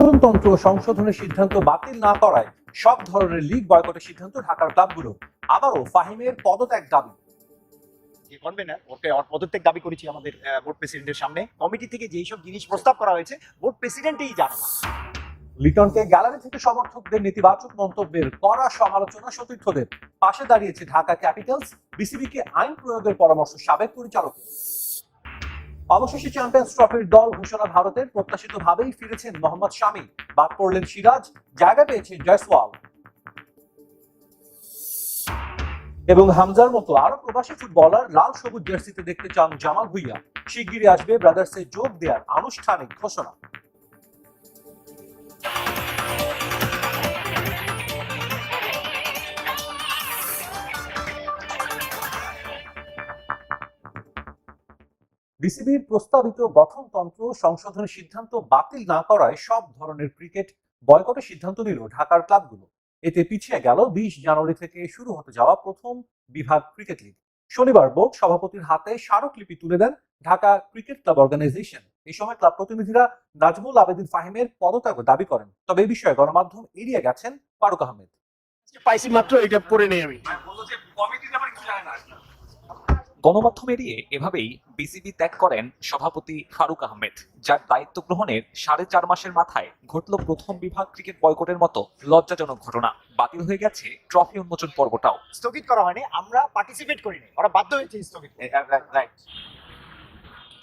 নিয়ন্ত্রণতন্ত্র সংশোধনের সিদ্ধান্ত বাতিল না করায় সব ধরনের লিগ বয়কটের সিদ্ধান্ত ঢাকার ক্লাবগুলো। আবারও ফাহিমের পদত্যাগ দাবি। কনভেনার ওকে পদত্যাগ দাবি করেছি আমাদের বোর্ড প্রেসিডেন্টের সামনে। কমিটি থেকে যেই সব জিনিস প্রস্তাব করা হয়েছে বোর্ড প্রেসিডেন্টই জানে না। লিটনকে গ্যালারি থেকে সমর্থকদের নেতিবাচক মন্তব্যের কড়া সমালোচনা সতীর্থদের। পাশে দাঁড়িয়েছে ঢাকা ক্যাপিটালস। বিসিবিকে আইন প্রয়োগের পরামর্শ সাবেক পরিচালকের। অবশেষে চ্যাম্পিয়ন্স ট্রফির দল ঘোষণা ভারতের। প্রত্যাশিতভাবেই ফিরেছেন মোহাম্মদ শামি, বাদ পড়লেন সিরাজ, জায়গা পেয়েছেন জয়সওয়াল এবং হামজার মতো আরো প্রবাসী ফুটবলার লাল সবুজ জার্সিতে দেখতে চান জামাল ভুইয়া। শিগগিরই আসবে ব্রাদার্সে যোগ দেওয়ার আনুষ্ঠানিক ঘোষণা। বিসিবির প্রস্তাবিত গঠনতন্ত্র সংশোধনের সিদ্ধান্ত বাতিল না করায় সব ধরনের ক্রিকেট বয়কটের সিদ্ধান্ত নিল ঢাকার ক্লাবগুলো। এতে পিছিয়ে গেল 20 জানুয়ারি থেকে শুরু হতে যাওয়া প্রথম বিভাগ ক্রিকেট লিগ। শনিবার বোর্ড সভাপতির হাতে স্মারকলিপি তুলে দেন ঢাকা ক্রিকেট ক্লাব অর্গানাইজেশন। এই সময় ক্লাব প্রতিনিধিরা নাজমুল আবেদিন ফাহিমের পদত্যাগ দাবি করেন। তবে এই বিষয়ে গণমাধ্যম এড়িয়ে গেছেন ফারুক আহমেদ। পাইছি মাত্র, এটা পড়ে নেই আমি। গণমাধ্যম এড়িয়ে এভাবেই বিসিবি ত্যাগ করেন সভাপতি ফারুক আহমেদ, যার দায়িত্ব গ্রহণের 4.5 মাসের মাথায় ঘটল প্রথম বিভাগ ক্রিকেট বয়কটের মতো লজ্জাজনক ঘটনা। বাতিল হয়ে গেছে ট্রফি উন্মোচন পর্বটাও। স্থগিত করা হয়নি, আমরা পার্টিসিপেট করিনি, ওরা বাধ্য হয়েছে স্থগিত। রাইট।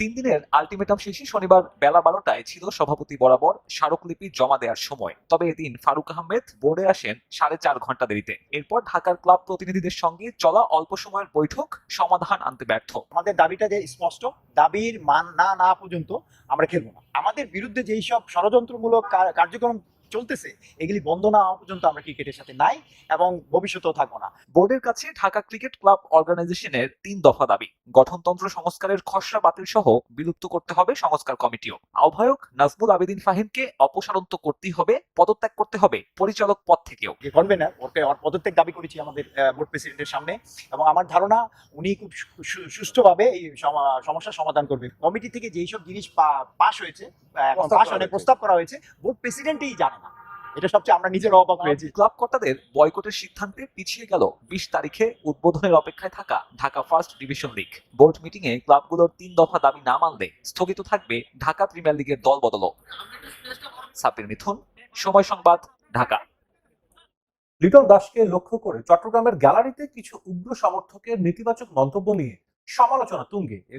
3 দিনের আলটিমেটাম শেষে শনিবার বেলা 12টায় ছিল সভাপতি বরাবর স্মারকলিপি জমা দেওয়ার সময়। তবে এদিন ফারুক আহমেদ বোর্ডে আসেন 4.5 ঘন্টা দেরিতে। এরপর ঢাকার ক্লাব প্রতিনিধিদের সঙ্গে চলা অল্প সময়ের বৈঠক সমাধান আনতে ব্যর্থ। আমাদের দাবিটা যে স্পষ্ট, দাবির মান না পর্যন্ত আমরা খেলবো না। আমাদের বিরুদ্ধে যেই সব ষড়যন্ত্রমূলক কার্যক্রম চলতেছে এগুলি বন্ধ না হওয়া পর্যন্ত আমরা ক্রিকেটের সাথে নাই এবং ভবিষ্যতেও থাকবো না। বোর্ডের কাছে ঢাকা ক্রিকেট ক্লাব অর্গানাইজেশনের 3 দফা দাবি। গঠনতন্ত্র সংস্কারের খসড়া বাতিল সহ বিলুপ্ত করতে হবে সংস্কার কমিটিও। আহ্বায়ক নাজমুল আবেদিন ফাহিমকে অপসারণ তো করতেই হবে, পদত্যাগ করতে হবে পরিচালক পদ থেকেও। কনভেনার ওকে পদত্যাগ দাবি করেছি আমাদের বোর্ড প্রেসিডেন্টের সামনে এবং আমার ধারণা উনি খুব সুষ্ঠুভাবে এই সমস্যার সমাধান করবে। কমিটি থেকে যেই সব জিনিস পাশ হয়েছে, প্রস্তাব করা হয়েছে বোর্ড প্রেসিডেন্টই জানে না। এটা সবচেয়ে আমরা নিজের অবাক হয়েছি। ক্লাব কর্তাদের বয়কটের সিদ্ধান্তে পিছিয়ে গেল 20 তারিখে উদ্বোধনের অপেক্ষায় থাকা Dhaka first division league. Board meeting এ ক্লাবগুলোর 3 দফা দাবি না মানলে স্থগিত থাকবে ঢাকা প্রিমিয়ার লিগের দল বদলও। সাব্বির মিথুন, সময় সংবাদ, ঢাকা। লিটন দাসকে লক্ষ্য করে চট্টগ্রামের গ্যালারিতে কিছু উগ্র সমর্থকের নেতিবাচক মন্তব্য নিয়ে সমালোচনা তুঙ্গে। এ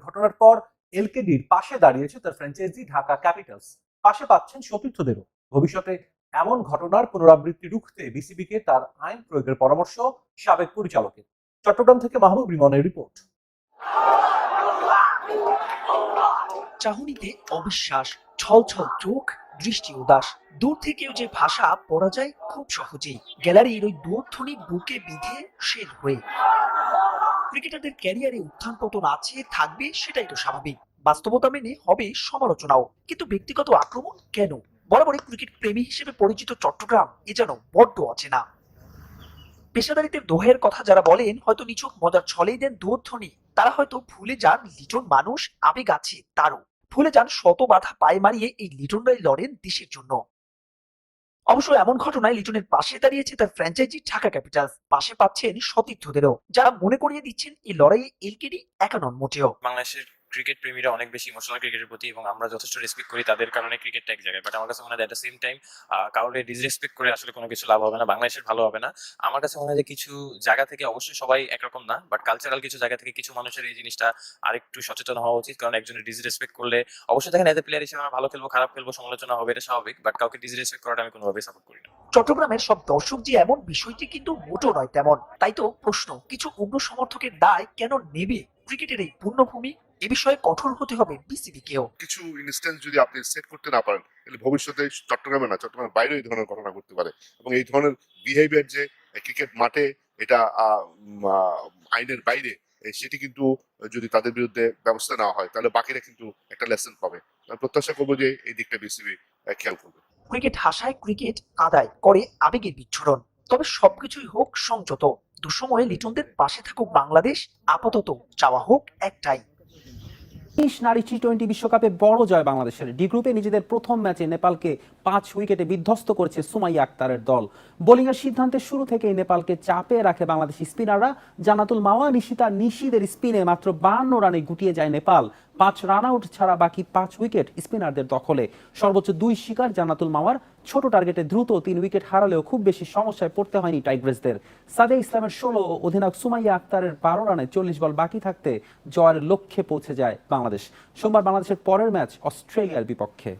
ঘটনার পর এলকেডির পাশে দাঁড়িয়েছে তার ফ্র্যাঞ্চাইজি ঢাকা ক্যাপিটালস। পাশে পাচ্ছেন সতীর্থদেরও। ভবিষ্যতে এমন ঘটনার পুনরাবৃত্তি রুখতে বিসিবিকে তার আইন প্রয়োগের পরামর্শ সাবেক পরিচালকের। চট্টগ্রাম থেকে মাহবুব রিমনের রিপোর্ট। চাহনিতে অবিশ্বাস, ছলছল চোখ, দৃষ্টি উদাস। দূর থেকেও যে ভাষা পড়া যায় খুব সহজেই। গ্যালারির ওই দূরধ্বনি বুকে বিধে শের হয়ে। ক্রিকেটারদের ক্যারিয়ারে উত্থান পতন আছে, থাকবে, সেটাই তো স্বাভাবিক। বাস্তবতা মেনে হবে সমালোচনাও, কিন্তু ব্যক্তিগত আক্রমণ কেন? বরাবরই ক্রিকেট প্রেমী হিসেবে পরিচিত চট্টগ্রাম এ যেন বড্ড অচেনা। পেশাদারিত্বের দোহের কথা যারা বলেন, হয়তো নিছক মজার ছলেই দেন দূরধ্বনি। তারা হয়তো ভুলে যান লিটন মানুষ, আবেগ আছে তারও। ভুলে যান শত বাধা পায়ে মারিয়ে এই লিটনরাই লড়েন দেশের জন্য। অবশ্য এমন ঘটনায় লিটনের পাশে দাঁড়িয়েছে তার ফ্র্যাঞ্চাইজি ঢাকা ক্যাপিটালস। পাশে পাচ্ছেন সতীর্থদেরও, যারা মনে করিয়ে দিচ্ছেন এই লড়াইয়ে এলকেডি একা নন মোটেও। বাংলাদেশের ক্রিকেট প্রেমীরা অনেক বেশি ইমোশনাল ক্রিকেটের প্রতি এবং আমরা যথেষ্ট রেসপেক্ট করি তাদের কারণে ক্রিকেটটা এক জায়গায়। বাট আমার কাছে মনে হয় এট দ্য সেম টাইম কাউকে ডিসরেসপেক্ট করে আসলে কোনো কিছু লাভ হবে না, বাংলাদেশের ভালো হবে না। আমার কাছে মনে হয় যে কিছু জায়গা থেকে, অবশ্যই সবাই একরকম না, বাট কালচারাল কিছু জায়গা থেকে কিছু মানুষের এই জিনিসটা আরেকটু সচেতন হওয়া উচিত। কারণ একজনের ডিসরেসপেক্ট করলে, অবশ্যই দেখেন এজ এ প্লেয়ার হিসেবে আমরা ভালো খেলবো, খারাপ খেলবো, সমালোচনা হবে, এটা স্বাভাবিক, বাট কাউকে ডিসরেসপেক্ট করাটা আমি কোনোভাবেই সাপোর্ট করি না। চট্টগ্রামের সব দর্শক যে এমন, বিষয়টি কিন্তু মোটো নয় তেমন। তাই তো প্রশ্ন, কিছু উগ্র সমর্থকের দায় কেন নেবে ক্রিকেটের এই পূর্ণভূমি? এ বিষয়ে কঠোর হতে হবে বিসিবিকেও। কিছু ইনস্ট্যান্স যদি আপনি সেট করতে না পারেন, তাহলে ভবিষ্যতে চট্টগ্রামে না, চট্টগ্রামের বাইরেও এই ধরনের ঘটনা ঘটতে পারে। এবং এই ধরনের বিহেভিয়ার যে ক্রিকেট মাঠে এটা আইনের বাইরে, সেটি কিন্তু যদি তাদের বিরুদ্ধে ব্যবস্থা নেওয়া হয় তাহলে বাকিরা কিন্তু একটা লেসন পাবে। আমি প্রত্যাশা করবো যে এই দিকটা বিসিবি খেয়াল করবে। ক্রিকেট হাসায়, ক্রিকেট আদায় করে আবেগের বিচ্ছুরণ। তবে সবকিছুই হোক সংযত। দুঃসময়ে লিটনদের পাশে থাকুক বাংলাদেশ। আপাতত চাওয়া হোক একটাই, নারী টি-20 বিশ্বকাপে বড় জয় বাংলাদেশের। ডি গ্রুপে নিজেদের প্রথম ম্যাচে নেপালকে 5 উইকেটে বিধ্বস্ত করেছে সুমাইয়া আক্তারের দল। বোলিংয়ের সিদ্ধান্তের শুরু থেকেই নেপালকে চাপে রাখে বাংলাদেশি স্পিনাররা। জান্নাতুল মাওয়া, নিশিতা নিশিদের স্পিনে মাত্র 52 রানে গুটিয়ে যায় নেপাল। 5 রান আউট ছাড়া বাকি 5 উইকেট স্পিনারদের দখলে। সর্বোচ্চ 2 শিকার জান্নাতুল মাওয়ার। ছোট টার্গেটে দ্রুত 3 উইকেট হারালেও খুব বেশি সমস্যায় পড়তে হয়নি টাইগ্রেসদের। সাদে ইসলামের 16 ও অধিনায়ক সুমাইয়া আক্তারের 12 রানে 40 বল বাকি থাকতে জয়ের লক্ষ্যে পৌঁছে যায় বাংলাদেশ। সোমবার বাংলাদেশের পরের ম্যাচ অস্ট্রেলিয়ার বিপক্ষে।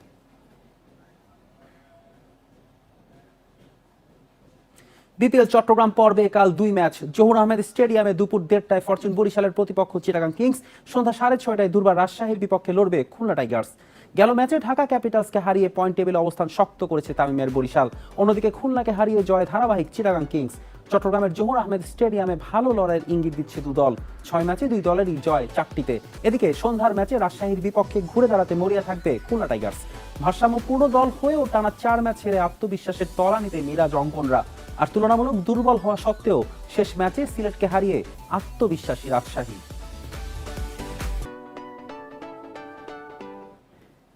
বিপিএল চট্টগ্রাম পর্বে কাল 2 ম্যাচ। জহুর আহমেদ স্টেডিয়ামে দুপুর 1:30টায় ফরচুন বরিশালের প্রতিপক্ষ চিটাগাং কিংস, সন্ধ্যা 6:30টায় দুর্বার রাজশাহীর বিপক্ষে লড়বে খুলনা টাইগার্স। গেল ম্যাচে ঢাকা ক্যাপিটালসকে হারিয়ে পয়েন্ট টেবিলে অবস্থান শক্ত করেছে তামিমের বরিশাল। অন্যদিকে খুলনাকে হারিয়ে জয় ধারাবাহিক চিটাগাং কিংস। চট্টগ্রামের জহুর আহমেদ স্টেডিয়ামে ভালো লড়াইয়ের ইঙ্গিত দিচ্ছে দুদল। 6 ম্যাচে 2 দলেরই জয় 4টিতে। এদিকে সন্ধ্যার ম্যাচে রাজশাহীর বিপক্ষে ঘুরে দাঁড়াতে মরিয়া থাকবে খুলনা টাইগার্স। ভারসাম্যপূর্ণ দল হয়েও টানা 4 ম্যাচ হেরে আত্মবিশ্বাসের তলানিতে মিরাজ অঙ্কনরা। আর তুলনামূলক দুর্বল হওয়া সত্ত্বেও শেষ ম্যাচে সিলেটকে হারিয়ে আত্মবিশ্বাসী রাজশাহী।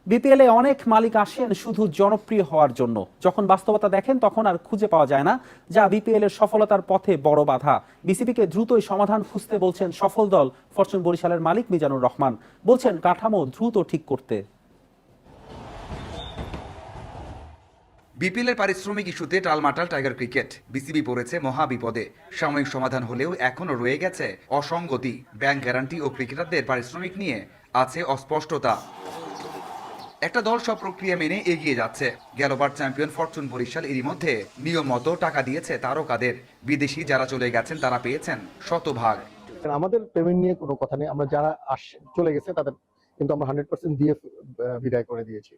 বিপিএলে অনেক মালিক আসেন শুধু জনপ্রিয় হওয়ার জন্য। যখন বাস্তবতা দেখেন তখন আর খুঁজে পাওয়া যায় না, যা বিপিএল এর সফলতার পথে বড় বাধা। বিসিবিকে দ্রুতই সমাধান খুঁজতে বলছেন সফল দল ফরচুন বরিশালের মালিক মিজানুর রহমান। বলছেন কাঠামো দ্রুত ঠিক করতে। বিপিএলের পারিশ্রমিক ইস্যুতে টালমাটাল টাইগার ক্রিকেট। বিসিবি পড়েছে মহা বিপদে। সাময়িক সমাধান হলেও এখনও রয়ে গেছে অসঙ্গতি। ব্যাংক গ্যারান্টি ও ক্রিকেটারদের পারিশ্রমিক নিয়ে আছে অস্পষ্টতা। একটা দল সব প্রক্রিয়া মেনে এগিয়ে যাচ্ছে। গেলবার চ্যাম্পিয়ন ফরচুন বরিশাল এরই মধ্যে নিয়ম মতো টাকা দিয়েছে তারকাদের। বিদেশি যারা চলে গেছেন তারা পেয়েছেন শতভাগ। আমাদের পেমেন্ট নিয়ে কোনো কথা নেই। আমরা যারা চলে গেছে তাদের কিন্তু আমরা 100% দিয়ে বিদায় করে দিয়েছি,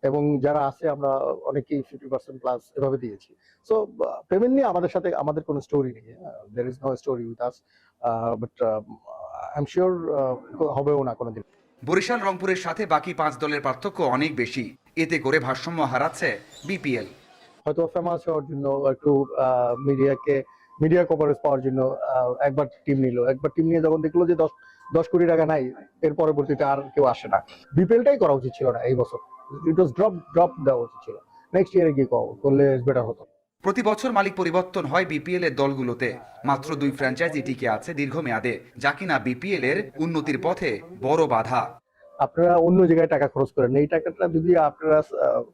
এবং যারা আছে আমরা অনেকেই 50% প্লাস এভাবে দিয়েছি। সো পেমেন্ট নিয়ে আমাদের সাথে আমাদের কোনো স্টোরি নেই। There is no story with us, but I am sure হবেও না কোনোদিন। বরিশাল রংপুরের সাথে বাকি 5 দলের পার্থক্য অনেক বেশি। এতে করে ভারসাম্য হারাচ্ছে বিপিএল। হয়তো ফেমাস হওয়ার জন্য একটু মিডিয়া কভারেজ পাওয়ার জন্য একবার টিম নিয়ে যখন দেখলো যে 10 কোটি টাকা নাই, এর পরবর্তীতে আর কেউ আসে না। বিপিএলটাই করা উচিত ছিল না এই বছর। ইট ওয়াজ ড্রপ দেওয়া উচিত ছিল। নেক্সট ইয়ারে গিয়ে করলে বেটার হতো। প্রতি বছর মালিক পরিবর্তন হয় বিপিএল এর দলগুলোতে। মাত্র 2 ফ্র্যাঞ্চাইজি টিকে আছে দীর্ঘমেয়াদে, যা কিনা বিপিএল এর উন্নতির পথে বড় বাধা। আপনারা অন্য জায়গায় টাকা খরচ করেন, এই টাকাটা যদি আপনারা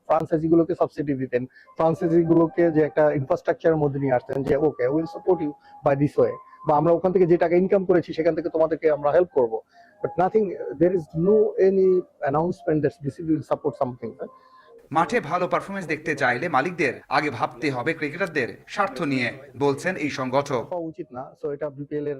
ফ্রাঞ্চাইজি গুলোকে সাবসিডি দিতেন, ফ্রাঞ্চাইজি গুলোকে যে একটা ইনফ্রাস্ট্রাকচারের মধ্যে নিয়ে আসতেন যে okay will support you by this way, বা আমরা ওখান থেকে যে টাকা ইনকাম করেছি সেখান থেকে তোমাদেরকে আমরা হেল্প করব, but nothing, there is no any announcement that BCB will support something. মাঠে ভালো পারফরমেন্স দেখতে চাইলে মালিকদের আগে ভাবতে হবে ক্রিকেটারদের স্বার্থ নিয়ে, বলছেন এই সংগঠক। উচিত না। সো এটা বিপিএল এর